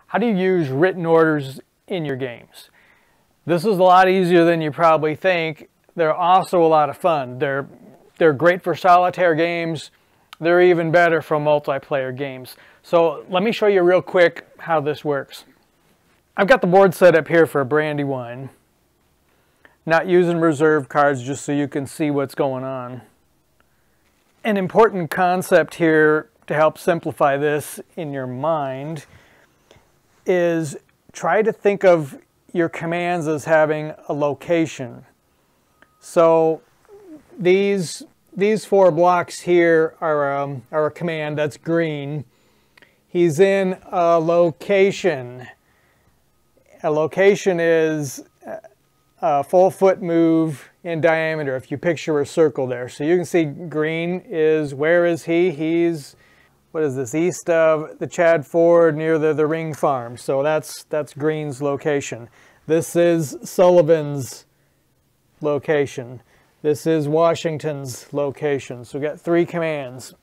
How do you use written orders in your games? This is a lot easier than you probably think. They're also a lot of fun. They're great for solitaire games. They're even better for multiplayer games. So let me show you real quick how this works. I've got the board set up here for a Brandywine. Not using reserve cards, just so you can see what's going on. An important concept here to help simplify this in your mind is try to think of your commands as having a location. So these 4 blocks here are a command that's green. He's in a location. A location is a full foot move in diameter if you picture a circle there. So you can see green is, where is he? He's, what is this, east of the Chad Ford near the Ring Farm. So that's Green's location. This is Sullivan's location. This is Washington's location. So we got 3 commands.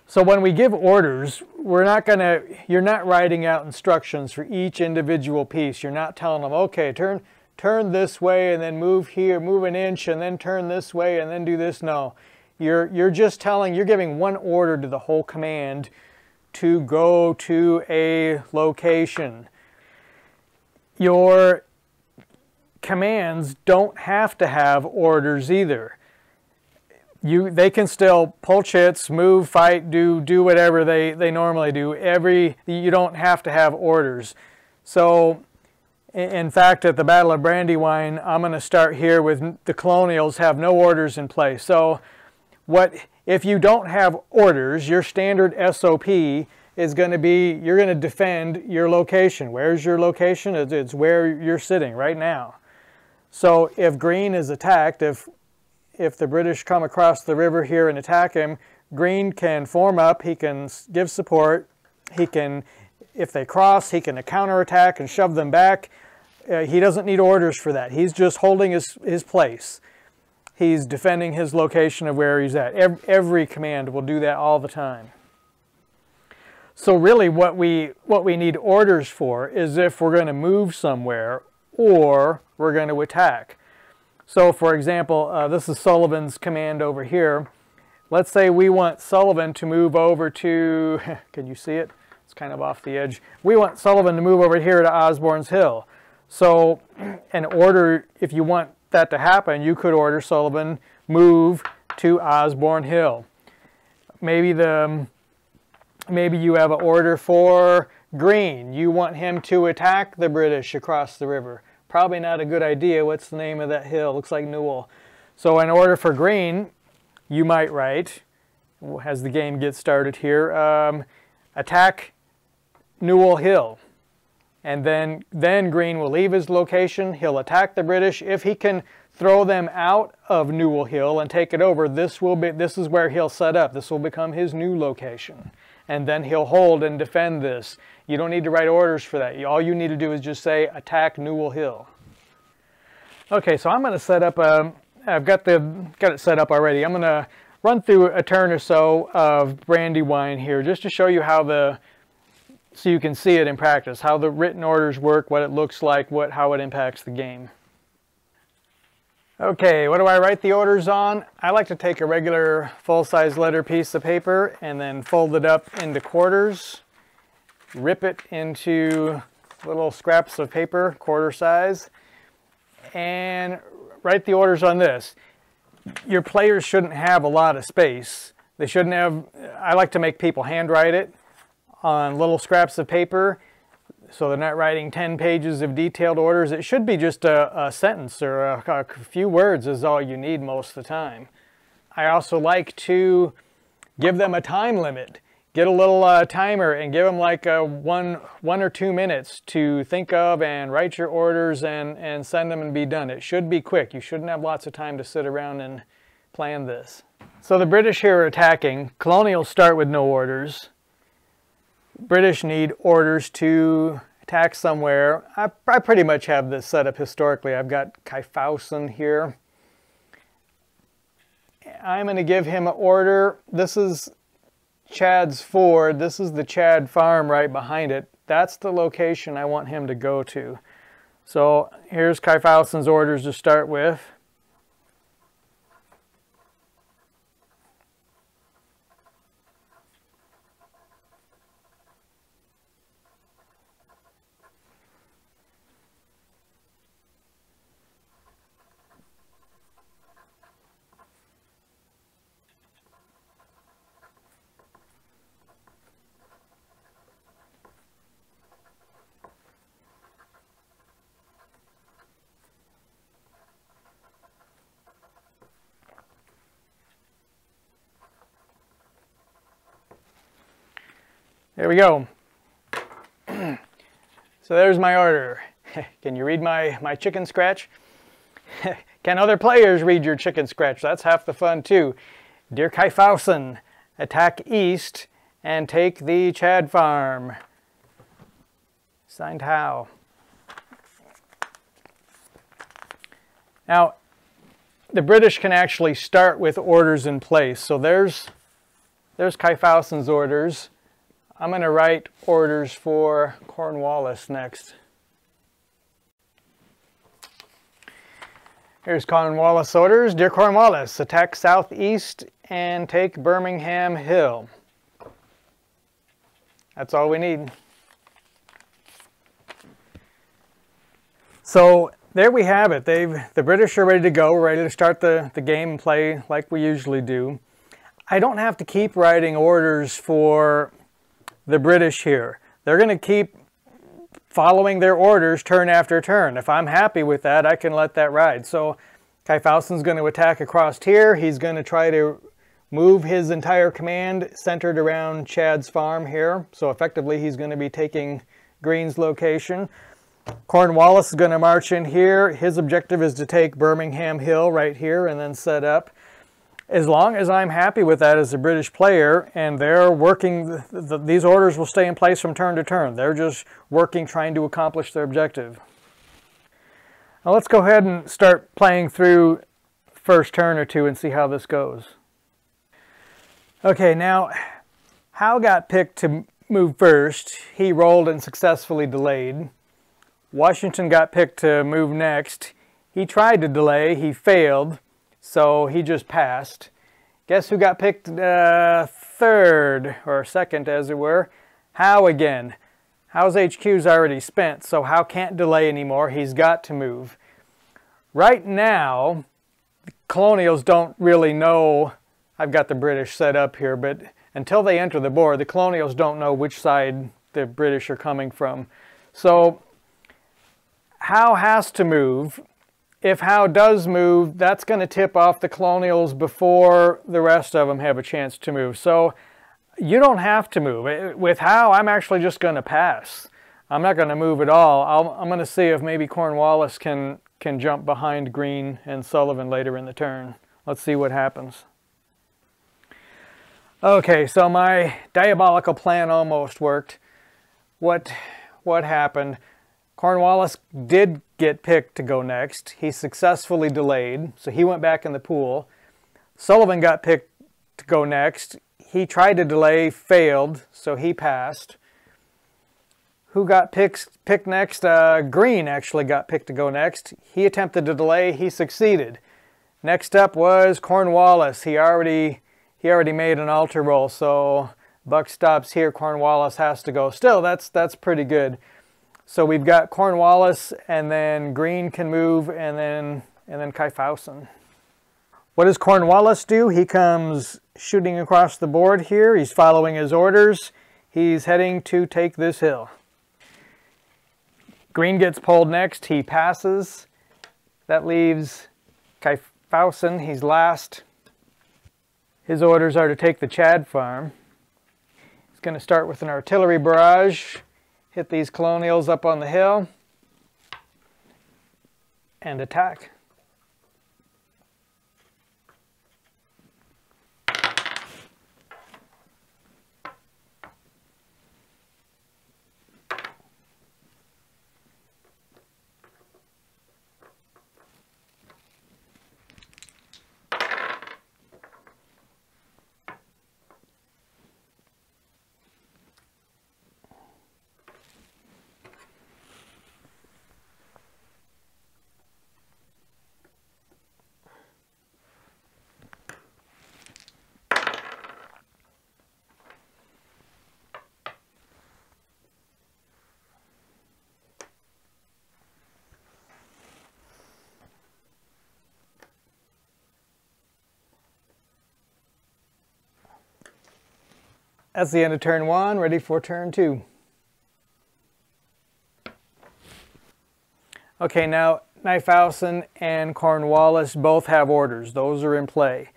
So when we give orders, you're not writing out instructions for each individual piece. You're not telling them, okay, turn this way and then move here, move an inch and then turn this way and then do this. No, you're just you're giving one order to the whole command to go to a location. Your commands don't have to have orders either. They can still pull chits, move, fight, do whatever they normally do. You don't have to have orders. So in fact, at the Battle of Brandywine, I'm going to start here with the Colonials have no orders in place. So if you don't have orders, your standard SOP is going to be, you're going to defend your location. Where's your location? It's where you're sitting right now. So if Green is attacked, if the British come across the river here and attack him, Green can form up, he can give support, if they cross, he can counterattack and shove them back. He doesn't need orders for that. He's just holding his place. He's defending his location of where he's at. Every command will do that all the time. So really what we need orders for is if we're going to move somewhere or we're going to attack. So for example, this is Sullivan's command over here. Let's say we want Sullivan to move over to, can you see it? It's kind of off the edge. We want Sullivan to move over here to Osborne's Hill. So an order, if you want that to happen, you could order Sullivan move to Osborne Hill. Maybe you have an order for Green. You want him to attack the British across the river. Probably not a good idea. What's the name of that hill? Looks like Newell. So in order for Green, you might write, as the game gets started here, attack Newell Hill. And then Green will leave his location. He'll attack the British. If he can throw them out of Newell Hill and take it over, this is where he'll set up. This will become his new location. And then he'll hold and defend this. You don't need to write orders for that. All you need to do is just say, attack Newell Hill. Okay, so I'm going to set up, I've got it set up already. I'm going to run through a turn or so of Brandywine here, just to show you so you can see it in practice, how the written orders work, what it looks like, how it impacts the game. Okay, what do I write the orders on? I like to take a regular full-size letter piece of paper and then fold it up into quarters, rip it into little scraps of paper, quarter size, and write the orders on this. Your players shouldn't have a lot of space. They shouldn't have, I like to make people handwrite it on little scraps of paper, so they're not writing 10 pages of detailed orders. It should be just a sentence or a few words is all you need most of the time. I also like to give them a time limit. Get a little timer and give them like one or 2 minutes to think of and write your orders and send them and be done. It should be quick. You shouldn't have lots of time to sit around and plan this. So the British here are attacking. Colonials start with no orders. British need orders to attack somewhere. I pretty much have this set up historically. I've got Kyfausen here. I'm going to give him an order. This is Chad's Ford. This is the Chad farm right behind it. that's the location I want him to go to. So here's Kaifausen's orders to start with. There we go. So there's my order. Can you read my chicken scratch? Can other players read your chicken scratch? That's half the fun too. Dear Kaifausen, attack east and take the Chad farm. Signed Hal. Now, the British can actually start with orders in place. So there's Kaifausen's orders. I'm going to write orders for Cornwallis next. Here's Cornwallis orders. Dear Cornwallis, attack southeast and take Birmingham Hill. That's all we need. So there we have it. The British are ready to go. We're ready to start the game and play like we usually do. I don't have to keep writing orders for the British here. They're going to keep following their orders turn after turn. If I'm happy with that, I can let that ride. So Kaifausen's going to attack across here. He's going to try to move his entire command centered around Chad's farm here. So effectively he's going to be taking Green's location. Cornwallis is going to march in here. His objective is to take Birmingham Hill right here and then set up. As long as I'm happy with that as a British player and they're working, these orders will stay in place from turn to turn. They're just working, trying to accomplish their objective. Now let's go ahead and start playing through first turn or two and see how this goes. Okay, now Hal got picked to move first. He rolled and successfully delayed. Washington got picked to move next. He tried to delay, he failed. So he just passed. Guess who got picked third, or second as it were? Howe again. Howe's HQ's already spent, so Howe can't delay anymore. He's got to move. Right now, the Colonials don't really know. I've got the British set up here, but until they enter the board, the Colonials don't know which side the British are coming from. So Howe has to move. If Howe does move, that's going to tip off the Colonials before the rest of them have a chance to move. So you don't have to move. With Howe, I'm actually just going to pass. I'm not going to move at all. I'm going to see if maybe Cornwallis can jump behind Green and Sullivan later in the turn. Let's see what happens. Okay, so my diabolical plan almost worked. What happened? Cornwallis did get picked to go next. He successfully delayed, so he went back in the pool. Sullivan got picked to go next. He tried to delay, failed, so he passed. Who got picked next? Green actually got picked to go next. He attempted to delay, he succeeded. Next up was Cornwallis. He already made an altar roll, so buck stops here. Cornwallis has to go. Still, that's pretty good. So we've got Cornwallis, and then Green can move, and then Kaifausen. What does Cornwallis do? He comes shooting across the board here. He's following his orders. He's heading to take this hill. Green gets pulled next. He passes. That leaves Kaifausen. He's last. His orders are to take the Chad farm. He's going to start with an artillery barrage. Hit these Colonials up on the hill and attack. That's the end of turn 1, ready for turn 2. Okay, now Knyphausen and Cornwallis both have orders. Those are in play.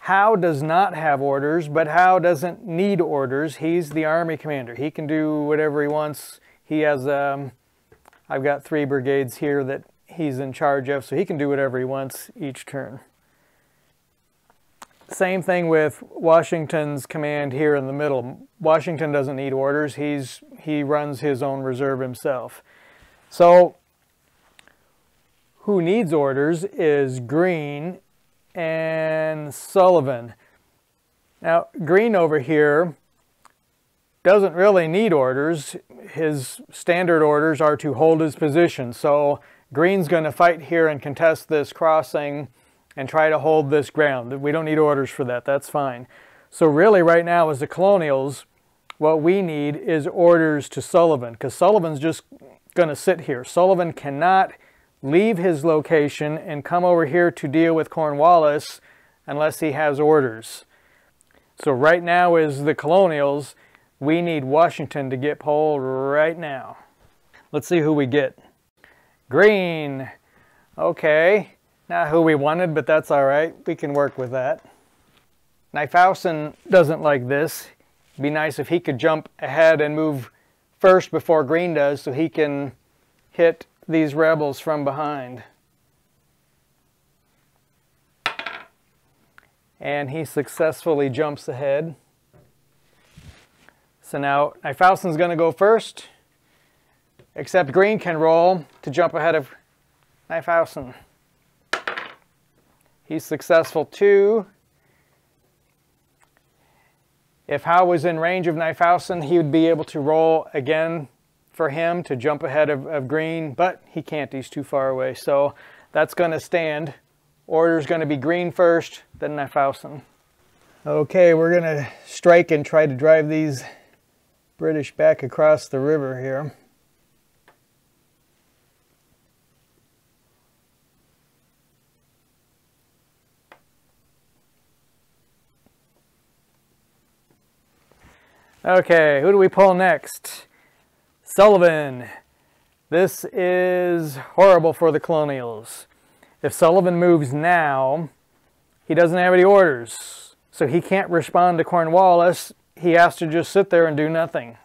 Howe does not have orders, but Howe doesn't need orders. He's the army commander. He can do whatever he wants. He has, I've got 3 brigades here that he's in charge of, so he can do whatever he wants each turn. Same thing with Washington's command here in the middle. Washington doesn't need orders. He runs his own reserve himself. So who needs orders is Greene and Sullivan. Now, Greene over here doesn't really need orders. His standard orders are to hold his position. So Greene's going to fight here and contest this crossing and try to hold this ground. We don't need orders for that. That's fine. So really right now as the Colonials, what we need is orders to Sullivan, because Sullivan's just going to sit here. Sullivan cannot leave his location and come over here to deal with Cornwallis unless he has orders. So right now as the Colonials, we need Washington to get pulled right now. Let's see who we get. Greene. Okay. Not who we wanted, but that's all right. We can work with that. Knyphausen doesn't like this. It'd be nice if he could jump ahead and move first before Greene does so he can hit these rebels from behind. And he successfully jumps ahead. So now Knyphausen's going to go first, except Greene can roll to jump ahead of Knyphausen. He's successful too. If Howe was in range of Knyphausen, he would be able to roll again for him to jump ahead of Greene, but he can't. He's too far away. So that's going to stand. Order's going to be Greene first, then Knyphausen. Okay, we're going to strike and try to drive these British back across the river here. Okay, who do we pull next? Sullivan. This is horrible for the Colonials. If Sullivan moves now, he doesn't have any orders, so he can't respond to Cornwallis. He has to just sit there and do nothing.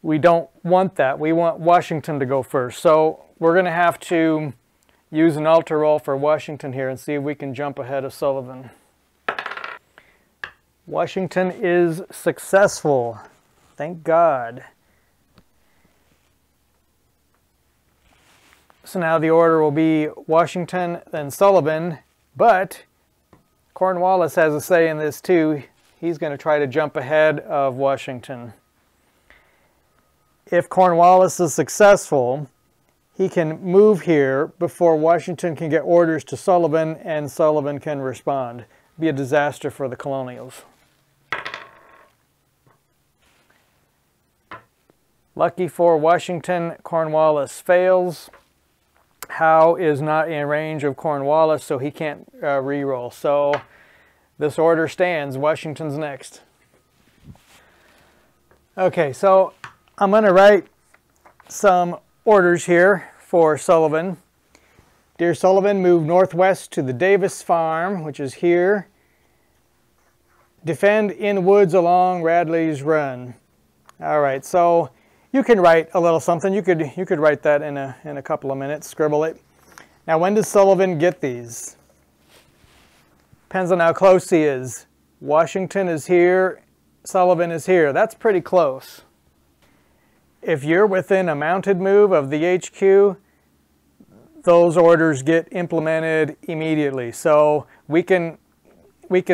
We don't want that. We want Washington to go first. So we're going to have to use an altar roll for Washington here and see if we can jump ahead of Sullivan. Washington is successful. Thank God. So now the order will be Washington, then Sullivan, but Cornwallis has a say in this too. He's going to try to jump ahead of Washington. If Cornwallis is successful, he can move here before Washington can get orders to Sullivan and Sullivan can respond. It'd be a disaster for the Colonials. Lucky for Washington, Cornwallis fails. Howe is not in range of Cornwallis, so he can't re-roll. So this order stands. Washington's next. Okay, so I'm going to write some orders here for Sullivan. Dear Sullivan, move northwest to the Davis Farm, which is here. Defend in woods along Radley's Run. All right, so you can write a little something. You could write that in a couple of minutes, scribble it. Now, when does Sullivan get these? Depends on how close he is. Washington is here, Sullivan is here. That's pretty close. If you're within a mounted move of the HQ, those orders get implemented immediately. So we can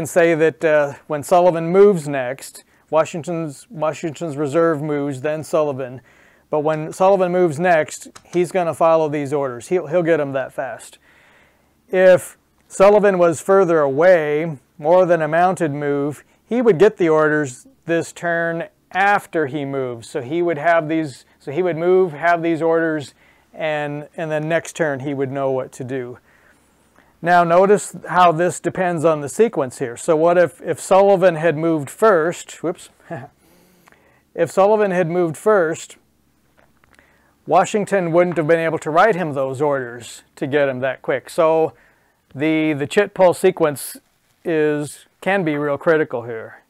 say that when Sullivan moves next, Washington's reserve moves, then Sullivan. But when Sullivan moves next, he's going to follow these orders. He'll get them that fast. If Sullivan was further away, more than a mounted move, he would get the orders this turn after he moves. So he would have these. So he would move, have these orders, and then next turn he would know what to do. Now notice how this depends on the sequence here. So what if Sullivan had moved first, whoops, if Sullivan had moved first, Washington wouldn't have been able to write him those orders to get him that quick. So the chit pull sequence can be real critical here.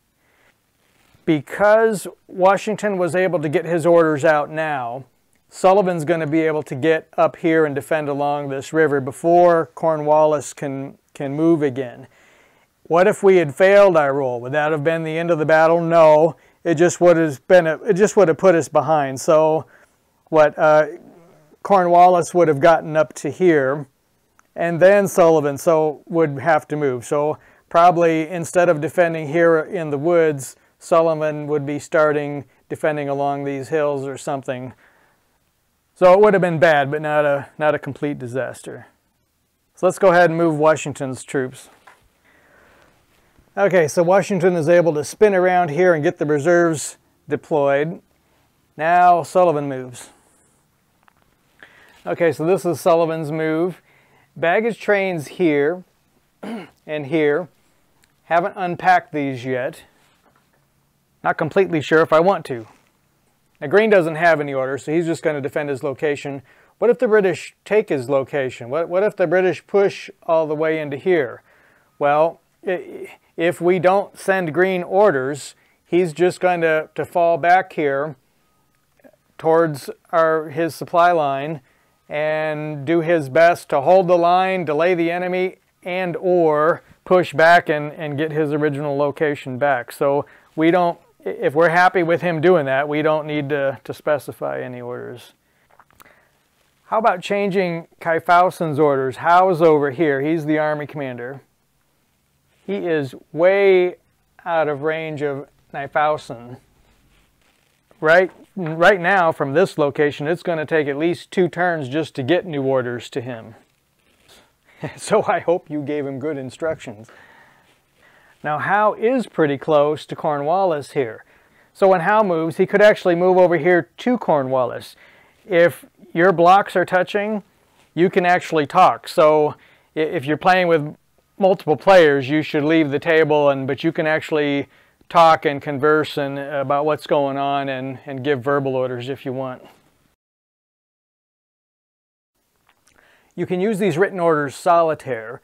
Because Washington was able to get his orders out now, Sullivan's going to be able to get up here and defend along this river before Cornwallis can move again. What if we had failed our roll? Would that have been the end of the battle? No, it just would have put us behind. So Cornwallis would have gotten up to here, and then Sullivan would have to move. So probably instead of defending here in the woods, Sullivan would be starting defending along these hills or something. So it would have been bad, but not a complete disaster. So let's go ahead and move Washington's troops. Okay, so Washington is able to spin around here and get the reserves deployed. Now Sullivan moves. Okay, so this is Sullivan's move. Baggage trains here and here. Haven't unpacked these yet. Not completely sure if I want to. Now Green doesn't have any orders, so he's just going to defend his location. What if the British take his location? What if the British push all the way into here? Well, if we don't send Green orders, he's just going to fall back here towards his supply line and do his best to hold the line, delay the enemy, and or push back and get his original location back. So we don't, if we're happy with him doing that, we don't need to specify any orders. How about changing Kyphausen's orders? Howe's over here. He's the army commander. He is way out of range of Kyphausen. Right now, from this location, it's going to take at least 2 turns just to get new orders to him. So I hope you gave him good instructions. Now Howe is pretty close to Cornwallis here. So when Howe moves, he could actually move over here to Cornwallis. If your blocks are touching, you can actually talk. So if you're playing with multiple players, you should leave the table, but you can actually talk and converse about what's going on and give verbal orders if you want. You can use these written orders solitaire.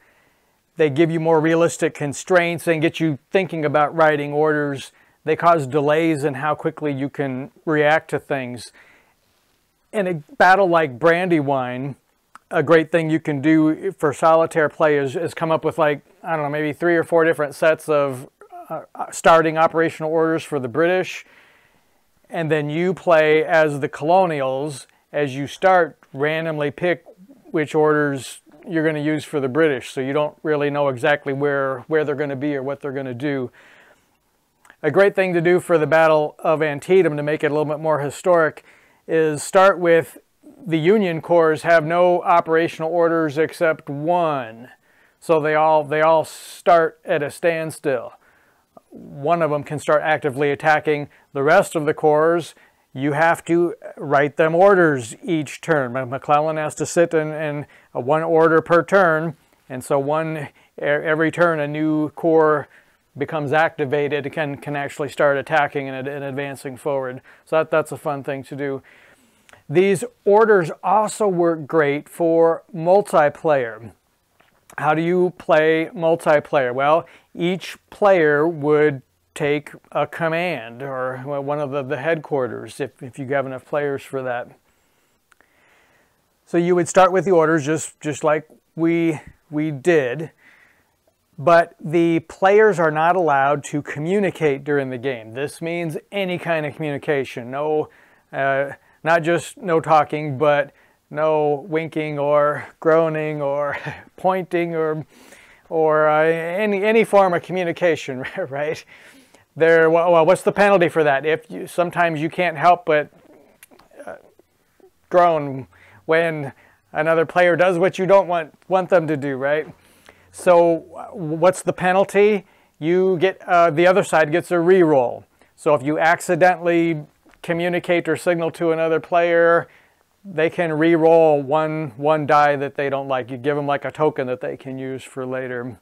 They give you more realistic constraints and get you thinking about writing orders. They cause delays in how quickly you can react to things. In a battle like Brandywine, a great thing you can do for solitaire play is come up with, like, I don't know, maybe 3 or 4 different sets of starting operational orders for the British, and then you play as the colonials. As you start, randomly pick which orders you're going to use for the British, so you don't really know exactly where they're going to be or what they're going to do. A great thing to do for the Battle of Antietam to make it a little bit more historic is start with the Union corps have no operational orders except one. So they all start at a standstill. One of them can start actively attacking. The rest of the corps, you have to write them orders each turn. McClellan has to sit in 1 order per turn, and so every turn a new corps becomes activated and can actually start attacking and advancing forward. So that's a fun thing to do. These orders also work great for multiplayer. How do you play multiplayer? Well, each player would take a command, or one of the headquarters, if you have enough players for that. So you would start with the orders just like we did, but the players are not allowed to communicate during the game. This means any kind of communication. No, not just no talking, but no winking or groaning or pointing or any form of communication, right? Well, what's the penalty for that? Sometimes you can't help but groan when another player does what you don't want them to do, right? So what's the penalty? You get the other side gets a re-roll. So if you accidentally communicate or signal to another player, they can re-roll one die that they don't like. You give them like a token that they can use for later.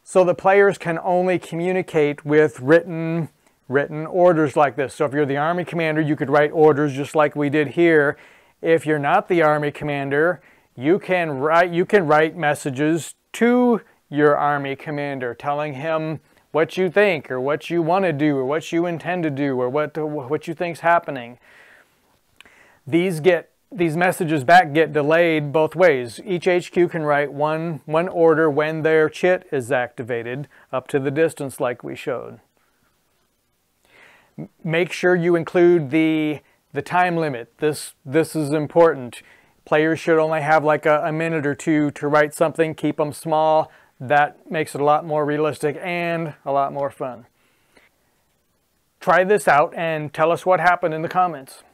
So the players can only communicate with written written orders like this. So if you're the Army commander, you could write orders just like we did here. If you're not the Army commander, you can write messages to your Army commander telling him what you think, or what you want to do, or what you intend to do, or what you think's happening. These messages back get delayed both ways. Each HQ can write one order when their chit is activated, up to the distance like we showed. Make sure you include the time limit. This is important. Players should only have like a minute or two to write something. Keep them small. That makes it a lot more realistic and a lot more fun. Try this out and tell us what happened in the comments.